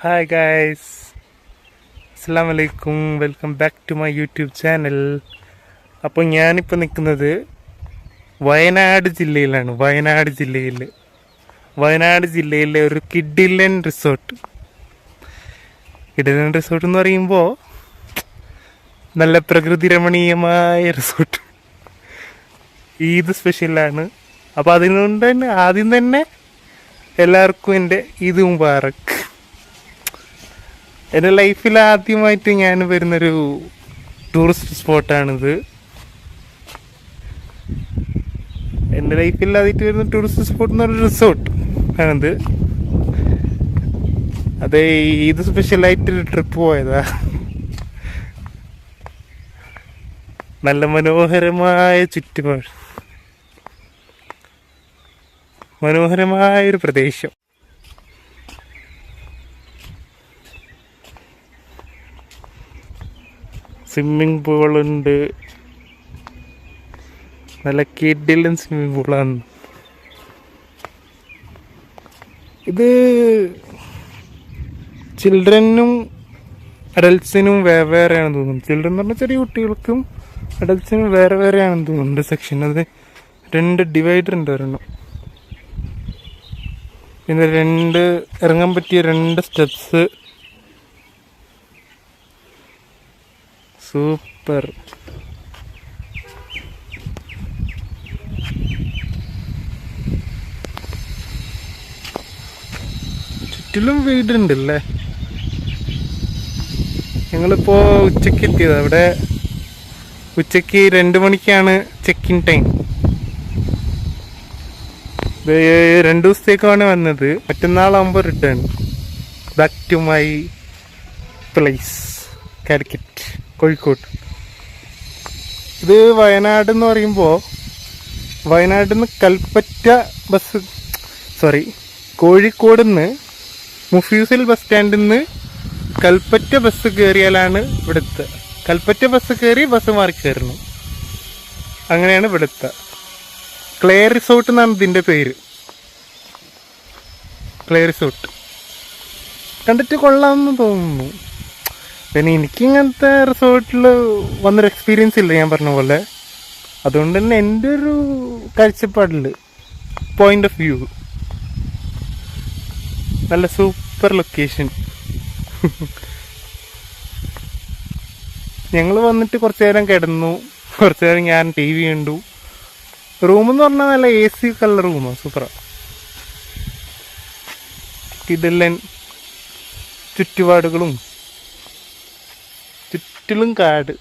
Hi guys, അസ്സലാമു അലൈക്കും. Welcome back to my YouTube channel. അപ്പോൾ ഞാനിപ്പോൾ നിൽക്കുന്നത് വയനാട് ജില്ലയിലാണ്. വയനാട് ജില്ലയിലെ ഒരു കിഡിലൻ റിസോർട്ട് എന്ന് പറയുമ്പോൾ നല്ല പ്രകൃതി രമണീയമായ റിസോർട്ട്. ഈദ് സ്പെഷ്യലാണ്. അപ്പോൾ അതുകൊണ്ട് തന്നെ ആദ്യം തന്നെ എല്ലാവർക്കും എൻ്റെ ഈദ് മുബാറക്ക്. എൻ്റെ ലൈഫിൽ ആദ്യമായിട്ട് ഞാൻ വരുന്നൊരു ടൂറിസ്റ്റ് സ്പോട്ടാണിത്. എൻ്റെ ലൈഫിൽ ആദ്യമായിട്ട് വരുന്ന ടൂറിസ്റ്റ് സ്പോട്ട് എന്ന് പറഞ്ഞൊരു റിസോർട്ട് ആണിത്. അതെ, ഇത് സ്പെഷ്യലായിട്ടൊരു ട്രിപ്പ് പോയതാ. നല്ല മനോഹരമായ ചുറ്റുപാട്, മനോഹരമായൊരു പ്രദേശം. സ്വിമ്മിങ് പൂളുണ്ട്, നല്ല കിഡിലൻ സ്വിമ്മിങ് പൂളാണ് ഇത്. ചിൽഡ്രനും അഡൽട്ട്സിനും വേറെയാണെന്ന് തോന്നുന്നു. ചിൽഡ്രൻ എന്ന് പറഞ്ഞാൽ ചെറിയ കുട്ടികൾക്കും അഡൽട്ട്സിനും വേറെയാണെന്ന് തോന്നുന്നുണ്ട് സെക്ഷൻ. അത് 2 ഡിവൈഡർ ഉണ്ട് ഒരെണ്ണം. പിന്നെ 2 ഇറങ്ങാൻ പറ്റിയ 2 സ്റ്റെപ്സ്. സൂപ്പർ. ചുറ്റിലും വീടുണ്ടല്ലേ. ഞങ്ങളിപ്പോൾ ഉച്ചയ്ക്ക് എത്തിയത്. അവിടെ ഉച്ചയ്ക്ക് 2 മണിക്കാണ് ചെക്ക് ഇൻ ടൈം. 2 ദിവസത്തേക്കാണ് വന്നത്. മറ്റന്നാളാകുമ്പോൾ return back to my place, Calicut, Kozhikode. ഇത് വയനാട് എന്ന് പറയുമ്പോൾ വയനാട്ടിൽ നിന്ന് കൽപ്പറ്റ ബസ്, കോഴിക്കോട് നിന്ന് മുഫ്യൂസിൽ ബസ് സ്റ്റാൻഡിൽ നിന്ന് കൽപ്പറ്റ ബസ് കയറിയാലാണ് ഇവിടുത്തെ. കൽപ്പറ്റ ബസ് കയറി ബസ് മാറി കയറണം. അങ്ങനെയാണ് ഇവിടുത്തെ. ക്ലേ റിസോർട്ട് എന്നാണ് ഇതിൻ്റെ പേര്. ക്ലേ റിസോർട്ട് കണ്ടിട്ട് കൊള്ളാമെന്ന് തോന്നുന്നു. പിന്നെ എനിക്കിങ്ങനത്തെ റിസോർട്ടിൽ വന്നൊരു എക്സ്പീരിയൻസ് ഇല്ല, ഞാൻ പറഞ്ഞ പോലെ. അതുകൊണ്ട് തന്നെ എൻ്റെ ഒരു കാഴ്ചപ്പാടിൽ, പോയിന്റ് ഓഫ് വ്യൂ, നല്ല സൂപ്പർ ലൊക്കേഷൻ. ഞങ്ങൾ വന്നിട്ട് കുറച്ച് നേരം കിടന്നു. കുറച്ച് നേരം ഞാൻ TV കണ്ടു. റൂമെന്ന് പറഞ്ഞാൽ നല്ല AC കളർ റൂമാണ്. സൂപ്പറാണ്. കിടിലൻ ചുറ്റുപാടുകളും, ചുറ്റിലും കാട്.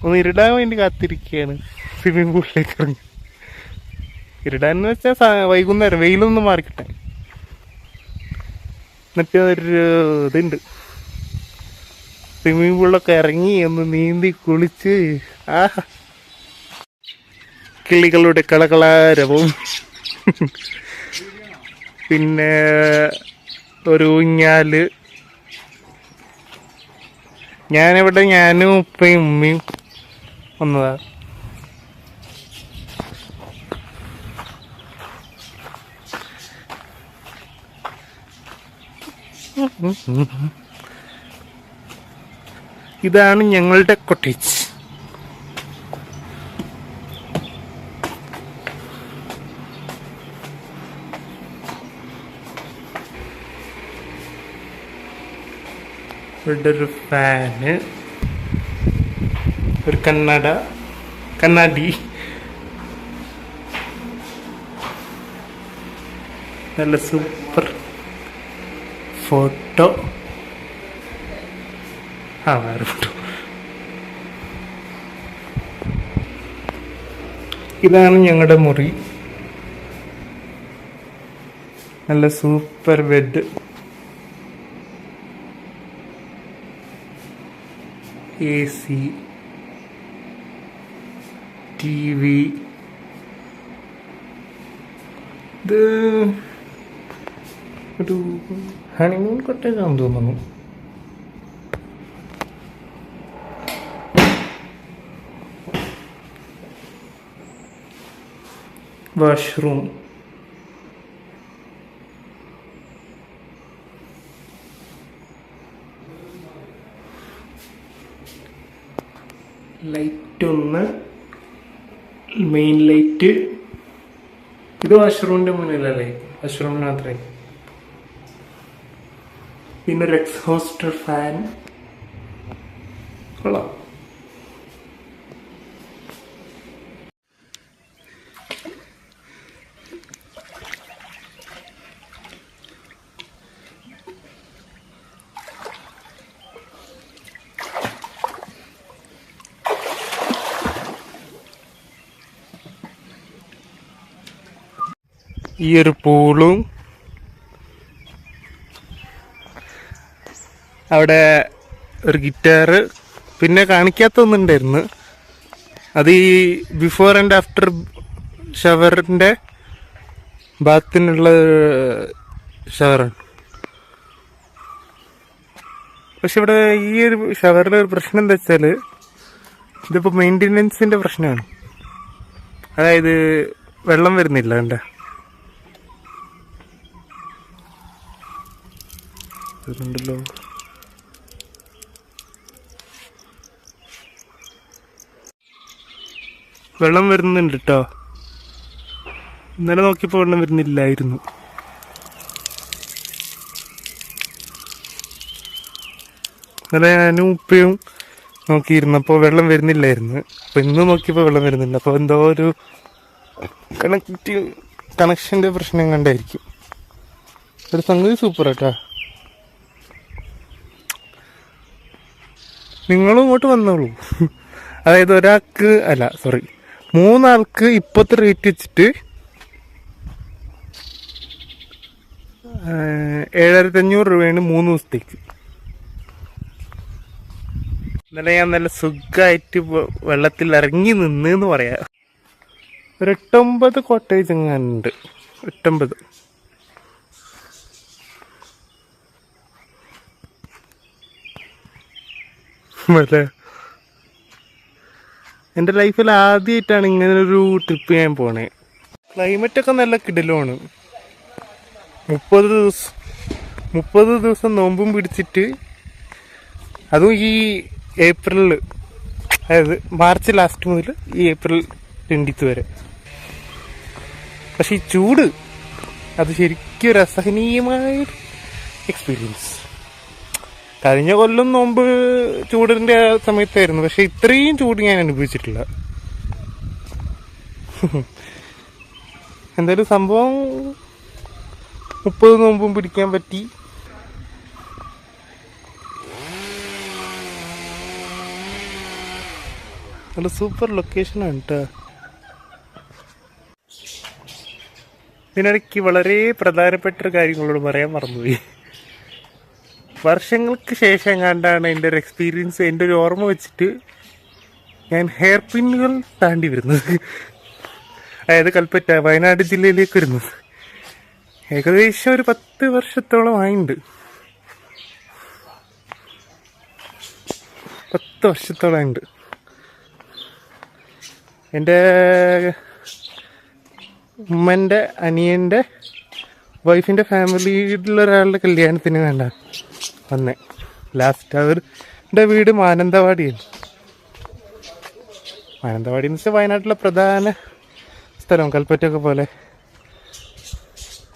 ഒന്ന് ഇരുടാൻ വേണ്ടി കാത്തിരിക്കുകയാണ് സ്വിമ്മിങ് പൂളിലേക്ക് ഇറങ്ങി. ഇരുടാന്ന് വെച്ചാൽ വൈകുന്നേരം വെയിലൊന്നും മാറിക്കിട്ടെ. എന്നിട്ട് ഒരു ഇതുണ്ട്, സ്വിമ്മിങ് പൂളിലൊക്കെ ഇറങ്ങി ഒന്ന് നീന്തി കുളിച്ച് കിളികളുടെ കളകളാരവും പിന്നെ ഒരു ഊഞ്ഞാല്. ഞാനും ഉപ്പയും ഉമ്മയും വന്നതാ. ഇതാണ് ഞങ്ങളുടെ കോട്ടേജ്. ഇവിടെ ഒരു ഫാന്, ഒരു കണ്ണാടി, നല്ല സൂപ്പർ ഫോട്ടോ. വേറെ ഫോട്ടോ. ഇതാണ് ഞങ്ങളുടെ മുറി. നല്ല സൂപ്പർ ബെഡ്, AC, TV. ഇത് ഒരു ഹണിമൂൺ കോട്ടേജാണെന്ന് തോന്നുന്നു. വാഷ്റൂം, ലൈറ്റ് ഒന്ന്, മെയിൻ ലൈറ്റ്. ഇത് വാഷ്റൂമിന്റെ മുന്നിലല്ലേ, വാഷ്റൂമിന് മാത്രമേ. പിന്നെ ഒരു എക്സ്ഹോസ്റ്റർ ഫാൻ. കൊള്ളാം. ഈ ഒരു പൂളും അവിടെ ഒരു ഗിറ്റാറ്, പിന്നെ കാണിക്കാത്ത ഒന്നുണ്ടായിരുന്നു. അത് ഈ ബിഫോർ ആൻഡ് ആഫ്റ്റർ ഷവറിൻ്റെ ബാത്തിനുള്ള ഷവറാണ്. പക്ഷെ ഇവിടെ ഈ ഒരു ഷവറിലെ ഒരു പ്രശ്നം എന്താ വെച്ചാൽ, ഇതിപ്പോൾ മെയിൻ്റെനൻസിൻ്റെ പ്രശ്നമാണ്. അതായത് വെള്ളം വരുന്നില്ല. കണ്ട ണ്ടല്ലോ. വെള്ളം വരുന്നുണ്ട് കേട്ടോ. ഇന്നലെ നോക്കിയപ്പോൾ വെള്ളം വരുന്നില്ലായിരുന്നു. ഇന്നലെ ഞാനും ഉപ്പയും നോക്കിയിരുന്നപ്പോൾ വെള്ളം വരുന്നില്ലായിരുന്നു. അപ്പോൾ ഇന്ന് നോക്കിയപ്പോൾ വെള്ളം വരുന്നില്ല. അപ്പോൾ എന്തോ ഒരു കണക്ഷൻ്റെ പ്രശ്നം കണ്ടായിരിക്കും. ഒരു സംഗതി സൂപ്പർ കേട്ടോ. നിങ്ങളും ഇങ്ങോട്ട് വന്നോളൂ. അതായത് ഒരാൾക്ക് അല്ല, സോറി, 3 ആൾക്ക് ഇപ്പോഴത്തെ റേറ്റ് വെച്ചിട്ട് 7500 രൂപയാണ് 3 ദിവസത്തേക്ക്. ഇന്നലെ ഞാൻ നല്ല സുഖമായിട്ട് വെള്ളത്തിൽ ഇറങ്ങി നിന്ന് പറയാം. ഒരു 8-9 കോട്ടേജ് എങ്ങാനുണ്ട്. 8-9. അല്ലേ, എൻ്റെ ലൈഫിൽ ആദ്യമായിട്ടാണ് ഇങ്ങനൊരു ട്രിപ്പ് ചെയ്യാൻ പോണേ. ക്ലൈമറ്റൊക്കെ നല്ല കിടലുമാണ്. 30 ദിവസം നോമ്പും പിടിച്ചിട്ട്, അതും ഈ ഏപ്രിലിൽ, അതായത് മാർച്ച് ലാസ്റ്റ് മുതൽ ഈ ഏപ്രിൽ 20 വരെ. പക്ഷെ ഈ ചൂട്, അത് ശരിക്കും ഒരു അസഹനീയമായ എക്സ്പീരിയൻസ്. കഴിഞ്ഞ കൊല്ലം നോമ്പ് ചൂടിൻ്റെ സമയത്തായിരുന്നു, പക്ഷെ ഇത്രയും ചൂട് ഞാൻ അനുഭവിച്ചിട്ടില്ല. എന്തായാലും സംഭവം 30 നോമ്പും പിടിക്കാൻ പറ്റി. നല്ല സൂപ്പർ ലൊക്കേഷനാണ് കേട്ടോ. ഇതിനിടയ്ക്ക് വളരെ പ്രധാനപ്പെട്ട ഒരു കാര്യങ്ങളോട് പറയാൻ മറന്നുപോയി. വർഷങ്ങൾക്ക് ശേഷം കണ്ടാണ് എൻ്റെ ഒരു എക്സ്പീരിയൻസ്, എൻ്റെ ഒരു ഓർമ്മ വെച്ചിട്ട് ഞാൻ ഹെയർ പിന്നുകൾ താണ്ടി വരുന്നത്. അതായത് കൽപ്പറ്റ, വയനാട് ജില്ലയിലേക്ക് വരുന്നത്. ഏകദേശം ഒരു 10 വർഷത്തോളം ആയിട്ടുണ്ട്. 10 വർഷത്തോളമായിട്ടുണ്ട്. എൻ്റെ ഉമ്മൻ്റെ അനിയൻ്റെ വൈഫിൻ്റെ ഫാമിലിയിലൊരാളുടെ കല്യാണത്തിന് വേണ്ട വന്നേ ലാസ്റ്റ്. അവരുടെ വീട് മാനന്തവാടിയാണ്. മാനന്തവാടി എന്ന് വെച്ചാൽ വയനാട്ടിലെ പ്രധാന സ്ഥലം, കൽപ്പറ്റയൊക്കെ പോലെ.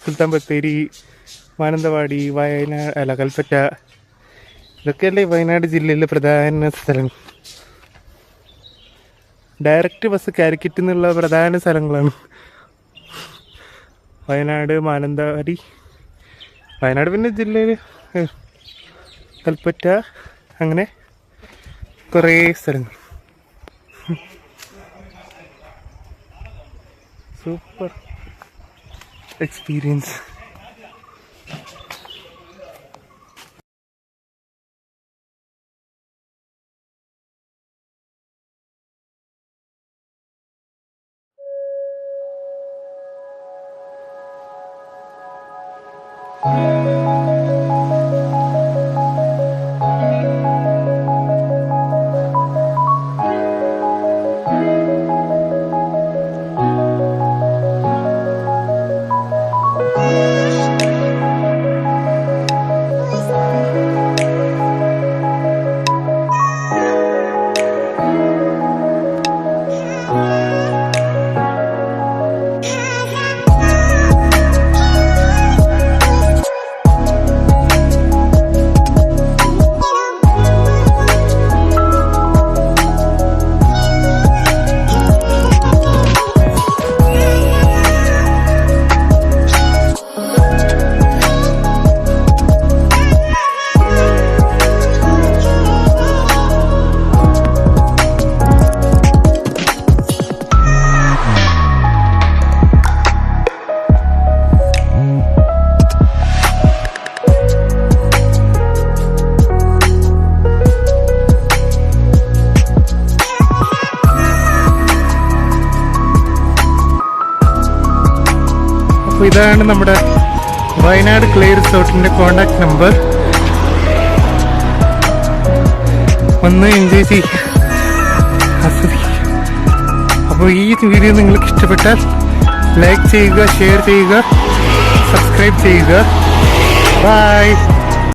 സുൽത്താൻ ബത്തേരി, മാനന്തവാടി, കൽപ്പറ്റ, ഇതൊക്കെയല്ലേ വയനാട് ജില്ലയിലെ പ്രധാന സ്ഥലം. ഡയറക്റ്റ് ബസ് കാലിക്കറ്റ് എന്നുള്ള പ്രധാന സ്ഥലങ്ങളാണ് വയനാട്, മാനന്തവാടി. വയനാട് പിന്നെ ജില്ലയിൽ കൽപ്പറ്റ, അങ്ങനെ കുറേ സ്ഥലങ്ങൾ. Super experience. ഇതാണ് നമ്മുടെ വയനാട് ക്ലേ റിസോർട്ടിൻ്റെ കോണ്ടാക്ട് നമ്പർ. ഒന്ന് എൻജോയ് ചെയ്യുക, ആസ്വദിക്കുക. അപ്പോൾ ഈ വീഡിയോ നിങ്ങൾക്ക് ഇഷ്ടപ്പെട്ടാൽ ലൈക്ക് ചെയ്യുക, ഷെയർ ചെയ്യുക, സബ്സ്ക്രൈബ് ചെയ്യുക. ബൈ.